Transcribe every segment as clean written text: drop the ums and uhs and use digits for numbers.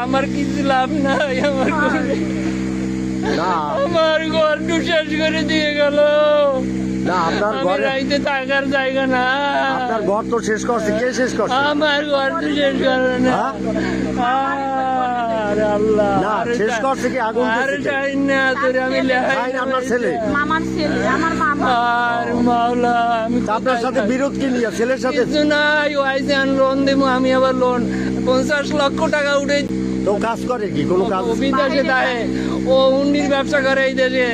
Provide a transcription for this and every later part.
আমার কিছু লাভ নাই, আমার ঘর শেষ করে দিয়ে গেল। না আপনার ঘরে রাইতে থাকার জায়গা না। আপনার ঘর তো শেষ করছে, কে শেষ করছে? আমার ঘর তো শেষ করে না। আরে আল্লাহ, না শেষ করছে কি? আগুন আরে যাই না তোরে আমি লেখাই আপনার ছেলে, মামার ছেলে, আমার মামা। আর মাওলা, আমি আপনার সাথে বিরোধ কি নিয়ে? ছেলের সাথে কিছু নাই, ও আইসে লোন দেবো, আমি আবার লোন 50 লক্ষ টাকা উঠে। তো কাজ করে কি? কোনো কাজ? ও বিদেশে দেয়, ও উন্নির ব্যবসা করে এই দেশে,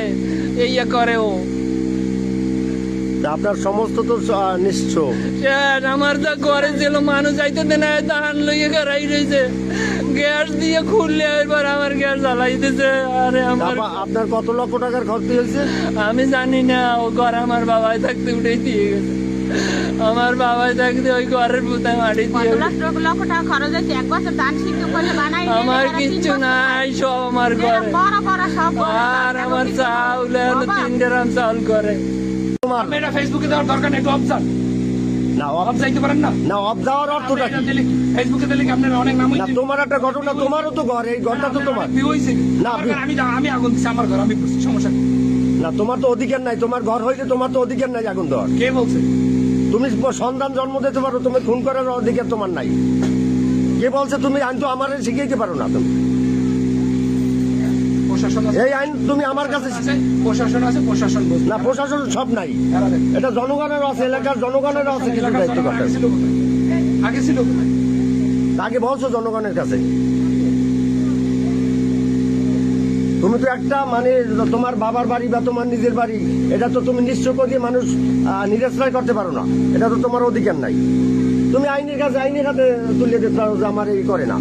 এই করে ও। আপনার সমস্ত তো নিঃস্ব। আমার যা ঘরে ছিল মানুষ যাইতে দেন, ধান লইয়ে গড়াই রয়েছে, গ্যাস দিয়ে খুললে এবার আমার গ্যাস জ্বালাইতেছে। আরে আমার, আপনার কত লক্ষ টাকার ক্ষতি হয়েছে? আমি জানি না, ও ঘর আমার বাবাই থাকতে উঠেই দিয়ে গেছে। আমার বাবাই থাকতে ওই ঘরের পুতায় মাটি দিয়ে। লক্ষ টাকা খরচ হয়েছে, 1 বছর ধান সিদ্ধ করে বানাই। আমার কিচ্ছু নাই, সব আমার ঘরে। বড় বড় সব। আর আমার চাউল হলো 3 গ্রাম চাউল করে। আমি এটা ফেসবুকে দেওয়ার দরকার নেই, একটু অবজার না অব যাইতে পারেন না। না অফ দেওয়ার অর্থটা কি? ফেসবুকে দিলে কি আপনার অনেক নাম না হইছে? তোমার একটা ঘটনা, তোমারও তো ঘর, এই ঘরটা তো তোমার। ভিউ হইছে না, আমি আগুন দিছি আমার ঘর, আমি করছি, সমস্যা কি? না তোমার তো অধিকার নাই, তোমার ঘর হইলে তোমার তো অধিকার নাই আগুন দেওয়ার। কে বলছে? তুমি সন্তান জন্ম দিতে পারো, তুমি খুন করার অধিকার তোমার নাই। কে বলছে? তুমি আইন তো আমার শিখাইতে পারো না। তুমি প্রশাসন আছে, এই আইন তুমি আমার কাছে প্রশাসন আছে, প্রশাসন বলছে না, প্রশাসন সব নাই, এরা দেখ। এটা জনগণের আছে, এলাকার জনগণের আছে কিছু এলাকার দায়িত্ব জনগণ করতে। আগে ছিল কোথায়? আগে ছিল কোথায়? আগে বলছো জনগণের কাছে। তুমি তো একটা মানে তোমার বাবার বাড়ি বা তোমার নিজের বাড়ি, এটা তো তুমি নিশ্চয় করে মানুষ নিরাশ্রয় করতে পারো না, এটা তো তোমার অধিকার নাই। তুমি আইনের কাছে, আইনের হাতে তুলে দিতে পারো যে আমার এই করে না।